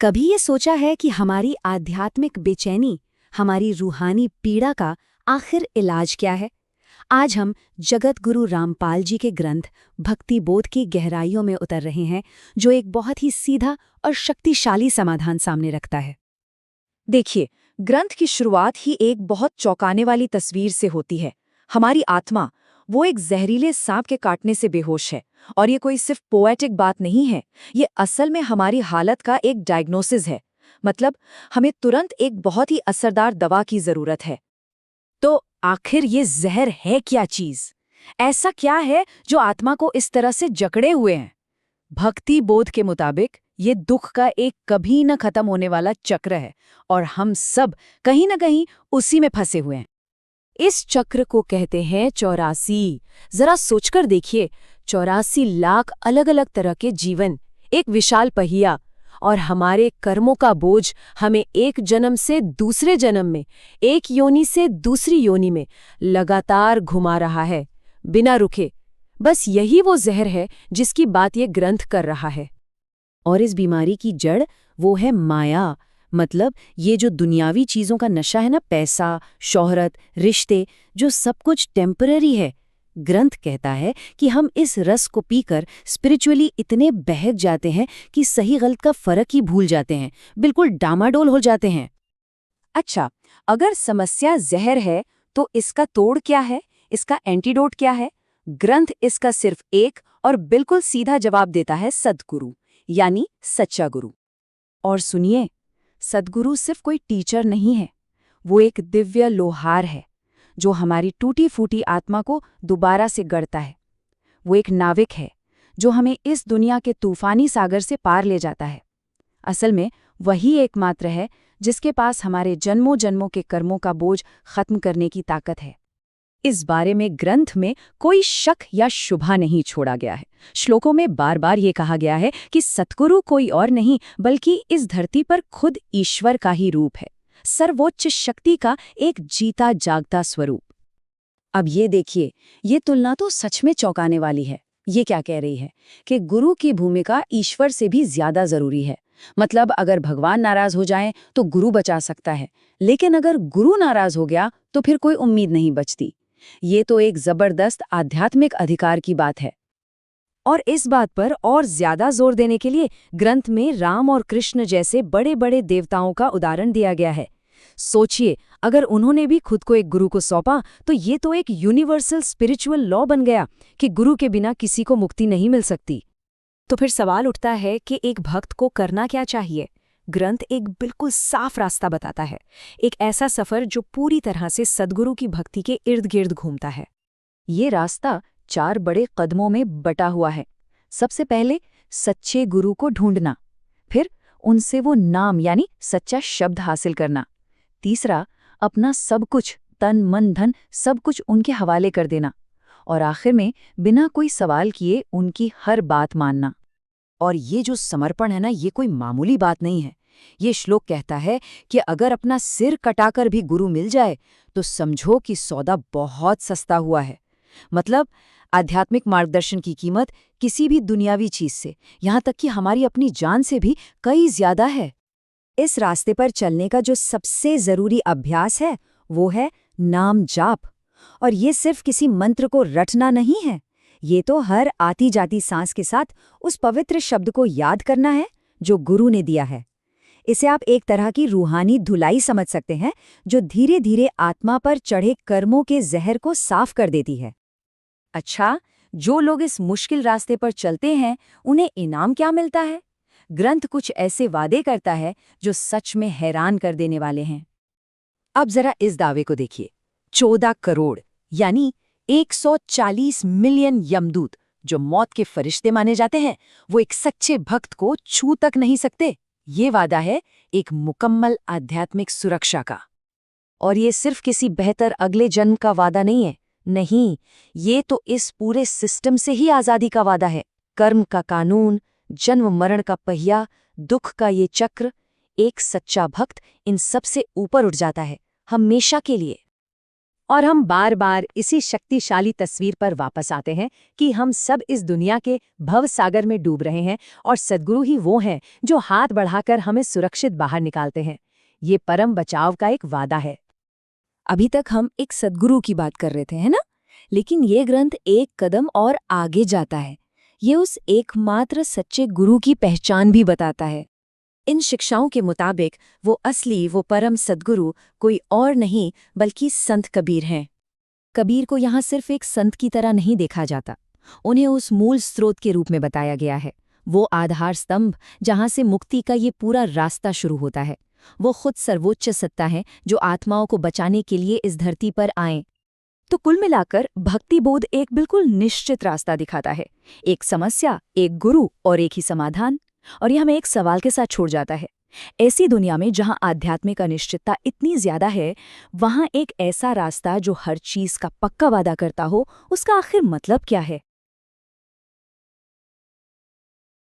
कभी ये सोचा है कि हमारी आध्यात्मिक बेचैनी, हमारी रूहानी पीड़ा का आखिर इलाज क्या है? आज हम जगत गुरु रामपाल जी के ग्रंथ भक्ति बोध की गहराइयों में उतर रहे हैं, जो एक बहुत ही सीधा और शक्तिशाली समाधान सामने रखता है। देखिए, ग्रंथ की शुरुआत ही एक बहुत चौंकाने वाली तस्वीर से होती है। हमारी आत्मा वो एक जहरीले सांप के काटने से बेहोश है, और ये कोई सिर्फ पोएटिक बात नहीं है। ये असल में हमारी हालत का एक डायग्नोसिस है। मतलब हमें तुरंत एक बहुत ही असरदार दवा की जरूरत है। तो आखिर ये जहर है क्या चीज? ऐसा क्या है जो आत्मा को इस तरह से जकड़े हुए हैं? भक्ति बोध के मुताबिक ये दुख का एक कभी न खत्म होने वाला चक्र है, और हम सब कहीं न कहीं उसी में फंसे हुए हैं। इस चक्र को कहते हैं 84। जरा सोचकर देखिए, 84 लाख अलग अलग तरह के जीवन, एक विशाल पहिया, और हमारे कर्मों का बोझ हमें एक जन्म से दूसरे जन्म में, एक योनि से दूसरी योनि में लगातार घुमा रहा है, बिना रुके। बस यही वो जहर है जिसकी बात ये ग्रंथ कर रहा है। और इस बीमारी की जड़ वो है माया। मतलब ये जो दुनियावी चीजों का नशा है ना, पैसा, शोहरत, रिश्ते, जो सब कुछ टेम्पररी है। ग्रंथ कहता है कि हम इस रस को पीकर स्पिरिचुअली इतने बहक जाते हैं कि सही गलत का फर्क ही भूल जाते हैं, बिल्कुल डामाडोल हो जाते हैं। अच्छा, अगर समस्या जहर है तो इसका तोड़ क्या है? इसका एंटीडोट क्या है? ग्रंथ इसका सिर्फ एक और बिल्कुल सीधा जवाब देता है, सद्गुरु, यानी सच्चा गुरु। और सुनिए, सद्गुरु सिर्फ कोई टीचर नहीं है, वो एक दिव्य लोहार है जो हमारी टूटी फूटी आत्मा को दोबारा से गढ़ता है। वो एक नाविक है जो हमें इस दुनिया के तूफानी सागर से पार ले जाता है। असल में वही एकमात्र है जिसके पास हमारे जन्मों जन्मों के कर्मों का बोझ खत्म करने की ताकत है। इस बारे में ग्रंथ में कोई शक या शुभा नहीं छोड़ा गया है। श्लोकों में बार बार ये कहा गया है कि सद्गुरु कोई और नहीं बल्कि इस धरती पर खुद ईश्वर का ही रूप है, सर्वोच्च शक्ति का एक जीता जागता स्वरूप। अब ये देखिए, ये तुलना तो सच में चौंकाने वाली है। ये क्या कह रही है कि गुरु की भूमिका ईश्वर से भी ज्यादा जरूरी है। मतलब अगर भगवान नाराज हो जाएं तो गुरु बचा सकता है, लेकिन अगर गुरु नाराज हो गया तो फिर कोई उम्मीद नहीं बचती। ये तो एक जबरदस्त आध्यात्मिक अधिकार की बात है। और इस बात पर और ज्यादा जोर देने के लिए ग्रंथ में राम और कृष्ण जैसे बड़े बड़े देवताओं का उदाहरण दिया गया है। सोचिए, अगर उन्होंने भी खुद को एक गुरु को सौंपा तो ये तो एक यूनिवर्सल स्पिरिचुअल लॉ बन गया कि गुरु के बिना किसी को मुक्ति नहीं मिल सकती। तो फिर सवाल उठता है कि एक भक्त को करना क्या चाहिए? ग्रंथ एक बिल्कुल साफ रास्ता बताता है, एक ऐसा सफर जो पूरी तरह से सद्गुरु की भक्ति के इर्द गिर्द घूमता है। ये रास्ता 4 बड़े कदमों में बटा हुआ है। सबसे पहले सच्चे गुरु को ढूंढना, फिर उनसे वो नाम यानी सच्चा शब्द हासिल करना, तीसरा अपना सब कुछ, तन मन धन सब कुछ उनके हवाले कर देना, और आखिर में बिना कोई सवाल किए उनकी हर बात मानना। और ये जो समर्पण है ना, ये कोई मामूली बात नहीं है। ये श्लोक कहता है कि अगर अपना सिर कटाकर भी गुरु मिल जाए तो समझो कि सौदा बहुत सस्ता हुआ है। मतलब आध्यात्मिक मार्गदर्शन की कीमत किसी भी दुनियावी चीज से, यहाँ तक कि हमारी अपनी जान से भी कई ज्यादा है। इस रास्ते पर चलने का जो सबसे जरूरी अभ्यास है वो है नाम जाप। और ये सिर्फ किसी मंत्र को रटना नहीं है, ये तो हर आती जाती सांस के साथ उस पवित्र शब्द को याद करना है जो गुरु ने दिया है। इसे आप एक तरह की रूहानी धुलाई समझ सकते हैं, जो धीरे धीरे आत्मा पर चढ़े कर्मों के जहर को साफ कर देती है। अच्छा, जो लोग इस मुश्किल रास्ते पर चलते हैं उन्हें इनाम क्या मिलता है? ग्रंथ कुछ ऐसे वादे करता है जो सच में हैरान कर देने वाले हैं। अब जरा इस दावे को देखिए, 14 करोड़ यानी 140 मिलियन यमदूत, जो मौत के फरिश्ते माने जाते हैं, वो एक सच्चे भक्त को छू तक नहीं सकते। ये वादा है एक मुकम्मल आध्यात्मिक सुरक्षा का। और ये सिर्फ किसी बेहतर अगले जन्म का वादा नहीं है, नहीं, ये तो इस पूरे सिस्टम से ही आजादी का वादा है। कर्म का कानून, जन्म मरण का पहिया, दुख का ये चक्र, एक सच्चा भक्त इन सब से ऊपर उठ जाता है, हमेशा के लिए। और हम बार बार इसी शक्तिशाली तस्वीर पर वापस आते हैं कि हम सब इस दुनिया के भव सागर में डूब रहे हैं और सद्गुरु ही वो हैं जो हाथ बढ़ाकर हमें सुरक्षित बाहर निकालते हैं। ये परम बचाव का एक वादा है। अभी तक हम एक सद्गुरु की बात कर रहे थे, है ना? लेकिन ये ग्रंथ एक कदम और आगे जाता है। ये उस एकमात्र सच्चे गुरु की पहचान भी बताता है। इन शिक्षाओं के मुताबिक वो असली, वो परम सद्गुरु कोई और नहीं बल्कि संत कबीर हैं। कबीर को यहाँ सिर्फ एक संत की तरह नहीं देखा जाता, उन्हें उस मूल स्रोत के रूप में बताया गया है। वो आधार स्तंभ जहाँ से मुक्ति का ये पूरा रास्ता शुरू होता है। वो खुद सर्वोच्च सत्ता है जो आत्माओं को बचाने के लिए इस धरती पर आए। तो कुल मिलाकर भक्ति बोध एक बिल्कुल निश्चित रास्ता दिखाता है, एक समस्या, एक गुरु और एक ही समाधान। और ये हमें एक सवाल के साथ छोड़ जाता है, ऐसी दुनिया में जहां आध्यात्मिक अनिश्चितता इतनी ज्यादा है, वहां एक ऐसा रास्ता जो हर चीज का पक्का वादा करता हो, उसका आखिर मतलब क्या है?